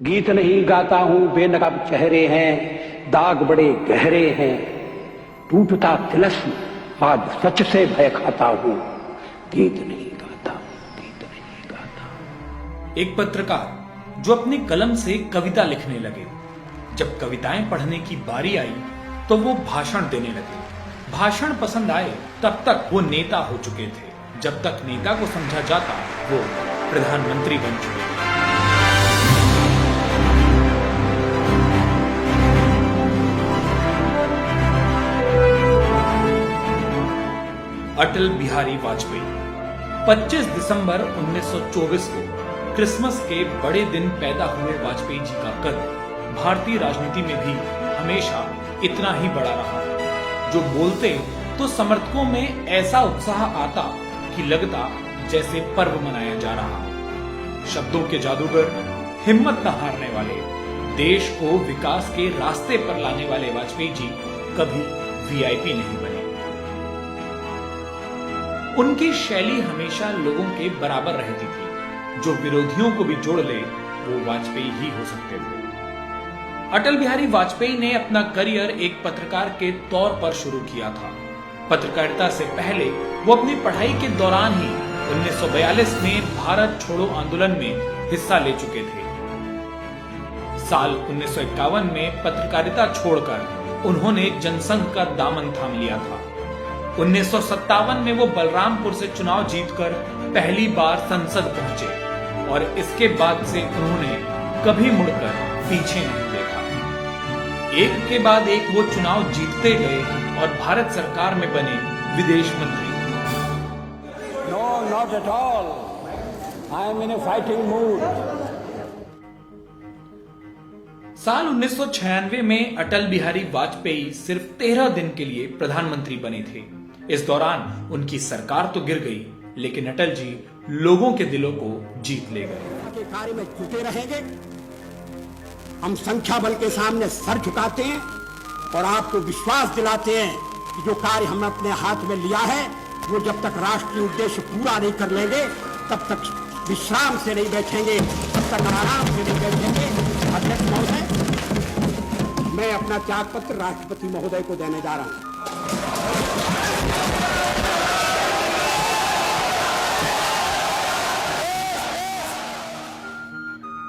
गीत नहीं गाता हूं, बेनकाब चेहरे हैं, दाग बड़े गहरे हैं, टूटता तिलस्म आज सच से भय खाता हूं। गीत नहीं गाता, गीत नहीं गाता। एक पत्रकार जो अपनी कलम से कविता लिखने लगे, जब कविताएं पढ़ने की बारी आई तो वो भाषण देने लगे। भाषण पसंद आए तब तक वो नेता हो चुके थे, जब तक नेता को समझा जाता वो प्रधानमंत्री बन चुके थे। अटल बिहारी वाजपेयी 25 दिसंबर 1924 को क्रिसमस के बड़े दिन पैदा हुए वाजपेयी जी का कद भारतीय राजनीति में भी हमेशा इतना ही बड़ा रहा। जो बोलते तो समर्थकों में ऐसा उत्साह आता कि लगता जैसे पर्व मनाया जा रहा। शब्दों के जादूगर, हिम्मत न हारने वाले, देश को विकास के रास्ते पर लाने वाले वाजपेयी जी कभी वीआईपी नहीं बने। उनकी शैली हमेशा लोगों के बराबर रहती थी। जो विरोधियों को भी जोड़ ले वो वाजपेयी ही हो सकते थे। अटल बिहारी वाजपेयी ने अपना करियर एक पत्रकार के तौर पर शुरू किया था। पत्रकारिता से पहले वो अपनी पढ़ाई के दौरान ही 1942 में भारत छोड़ो आंदोलन में हिस्सा ले चुके थे। साल 1951 में पत्रकारिता छोड़कर उन्होंने जनसंघ का दामन थाम लिया था। 1957 में वो बलरामपुर से चुनाव जीतकर पहली बार संसद पहुंचे और इसके बाद से उन्होंने कभी मुड़कर पीछे नहीं देखा। एक के बाद एक वो चुनाव जीतते गए और भारत सरकार में बने विदेश मंत्री। No, not at all. I am in a fighting mood. साल 1996 में अटल बिहारी वाजपेयी सिर्फ 13 दिन के लिए प्रधानमंत्री बने थे। इस दौरान उनकी सरकार तो गिर गई, लेकिन अटल जी लोगों के दिलों को जीत ले गए। के कार्य में जुटे रहेंगे। हम संख्या बल के सामने सर झुकाते हैं और आपको विश्वास दिलाते हैं कि जो कार्य हमने अपने हाथ में लिया है वो जब तक राष्ट्रीय उद्देश्य पूरा नहीं कर लेंगे तब तक विश्राम से नहीं बैठेंगे, तब तक आराम से नहीं बैठेंगे। अध्यक्ष महोदय, मैं अपना त्याग पत्र राष्ट्रपति महोदय को देने जा रहा हूं।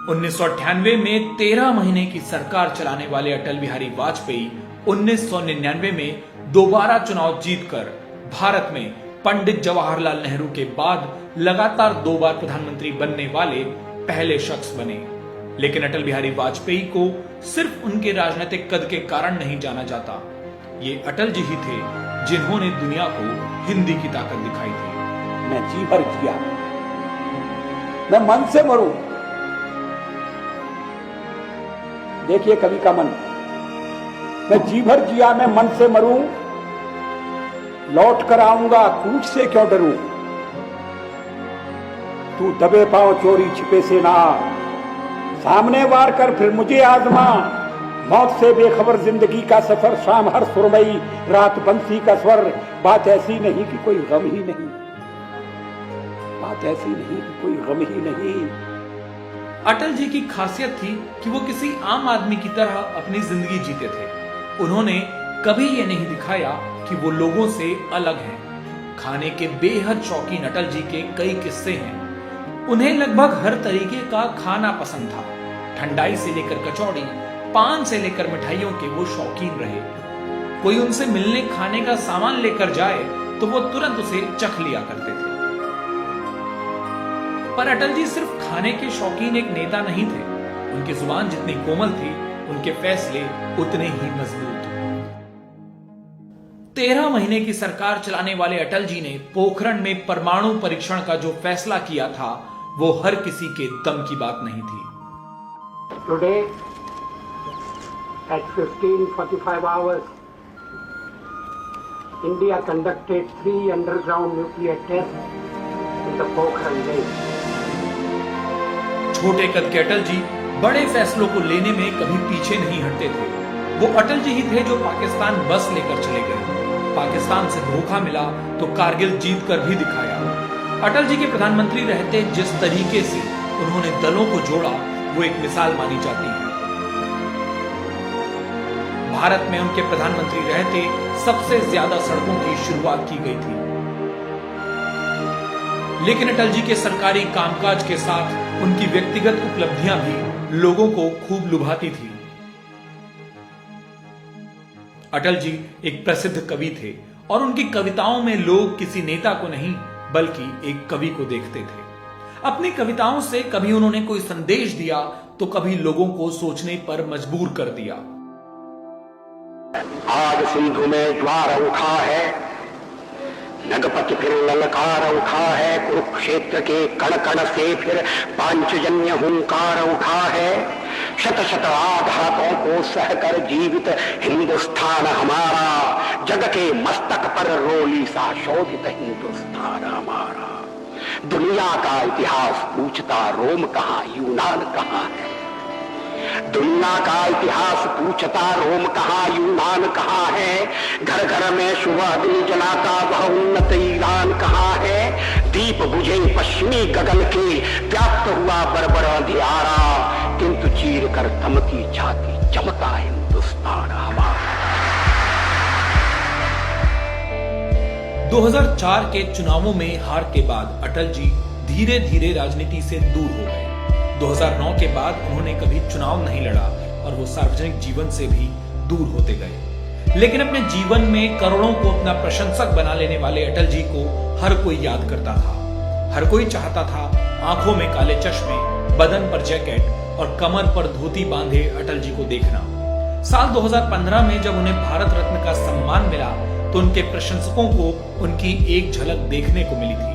1998 में 13 महीने की सरकार चलाने वाले अटल बिहारी वाजपेयी 1999 में दोबारा चुनाव जीतकर भारत में पंडित जवाहरलाल नेहरू के बाद लगातार 2 बार प्रधानमंत्री बनने वाले पहले शख्स बने। लेकिन अटल बिहारी वाजपेयी को सिर्फ उनके राजनीतिक कद के कारण नहीं जाना जाता। ये अटल जी ही थे जिन्होंने दुनिया को हिंदी की ताकत दिखाई थी। मैं जी भर जिया, मैं मन से मरूं। देखिए कवि का मन, मैं जी भर जिया, मैं मन से मरूं, लौट कर आऊंगा कूच से क्यों डरूं। तू दबे पांव चोरी छिपे से ना, सामने वार कर फिर मुझे आजमा। मौत से बेखबर जिंदगी का सफर, शाम हर सुरमई रात बंसी का स्वर। बात ऐसी नहीं कि कोई गम ही नहीं, बात ऐसी नहीं कि कोई गम ही नहीं। अटल जी की खासियत थी कि वो किसी आम आदमी की तरह अपनी जिंदगी जीते थे। उन्होंने कभी ये नहीं दिखाया कि वो लोगों से अलग हैं। खाने के बेहद शौकीन अटल जी के कई किस्से हैं। उन्हें लगभग हर तरीके का खाना पसंद था। ठंडाई से लेकर कचौड़ी, पान से लेकर मिठाइयों के वो शौकीन रहे। कोई उनसे मिलने खाने का सामान लेकर जाए तो वो तुरंत उसे चख लिया करते थे। पर अटल जी सिर्फ खाने के शौकीन एक नेता नहीं थे। उनकी जुबान जितनी कोमल थी, उनके फैसले उतने ही मजबूत। 13 महीने की सरकार चलाने वाले अटल जी ने पोखरण में परमाणु परीक्षण का जो फैसला किया था वो हर किसी के दम की बात नहीं थी। Today at 15:45 hours, India conducted 3 underground nuclear tests in the Pokhran Lake. छोटे कद के अटल जी बड़े फैसलों को लेने में कभी पीछे नहीं हटते थे। वो अटल जी ही थे जो पाकिस्तान बस लेकर चले गए। पाकिस्तान से धोखा मिला तो कारगिल जीत कर भी दिखाया। अटल जी के प्रधानमंत्री रहते जिस तरीके से उन्होंने दलों को जोड़ा वो एक मिसाल मानी जाती है। भारत में उनके प्रधानमंत्री रहते सबसे ज्यादा सड़कों की शुरुआत की गई थी। लेकिन अटल जी के सरकारी कामकाज के साथ उनकी व्यक्तिगत उपलब्धियां भी लोगों को खूब लुभाती थी। अटल जी एक प्रसिद्ध कवि थे और उनकी कविताओं में लोग किसी नेता को नहीं बल्कि एक कवि को देखते थे। अपनी कविताओं से कभी उन्होंने कोई संदेश दिया तो कभी लोगों को सोचने पर मजबूर कर दिया। आज सिंधु में ज्वार उठा है, नगपति फिर ललकार उठा है, कुरुक्षेत्र के कण कण से फिर पांचजन्य हुंकार उठा है। शत शत आघातों को सहकर जीवित हिंदुस्तान हमारा, जग के मस्तक पर रोली सा शोभित हिंदुस्तान हमारा। दुनिया का इतिहास पूछता रोम कहां यूनान कहां है, दुनिया का इतिहास पूछता रोम कहां यूनान कहां है। घर घर में सुबह अग्नि जलाता वह उन्नत ईरान कहां है। दीप बुझे पश्चिमी गगन के व्याप्त हुआ बरबर अंधियारा, किंतु चीर कर थमकी छाती चमका हिंदुस्तान हमारा। 2004 के चुनावों में हार के बाद अटल जी धीरे धीरे राजनीति से दूर हो गए। 2009 के बाद उन्होंने कभी चुनाव नहीं लड़ा और वो सार्वजनिक जीवन से भी दूर होते गए। लेकिन अपने जीवन में करोड़ों को अपना प्रशंसक बना लेने वाले अटल जी को हर कोई याद करता था। हर कोई चाहता था आंखों में काले चश्मे, बदन पर जैकेट और कमर पर धोती बांधे अटल जी को देखना। साल 2015 में जब उन्हें भारत रत्न का सम्मान मिला तो उनके प्रशंसकों को उनकी एक झलक देखने को मिली थी।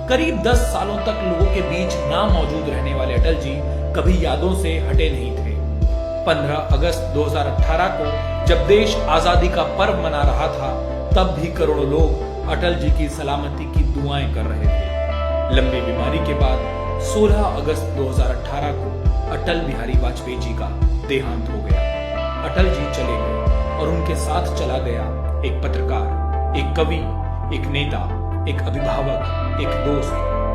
करीब 10 सालों तक लोगों के बीच ना मौजूद रहने वाले अटल जी कभी यादों से हटे नहीं थे। 15 अगस्त 2018 को जब देश आजादी का पर्व मना रहा था, तब भी करोड़ों लोग अटल जी की सलामती की दुआएं कर रहे थे। लंबी बीमारी के बाद 16 अगस्त 2018 को अटल बिहारी वाजपेयी जी का देहांत हो गया। अटल जी चले गए और उनके साथ चला गया एक पत्रकार, एक कवि, एक नेता, एक अभिभावक, एक दोस्त,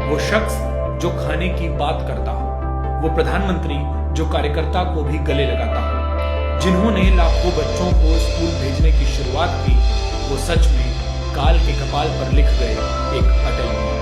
वो शख्स जो खाने की बात करता हो, वो प्रधानमंत्री जो कार्यकर्ता को भी गले लगाता हो, जिन्होंने लाखों बच्चों को स्कूल भेजने की शुरुआत की, वो सच में काल के कपाल पर लिख गए एक अटल।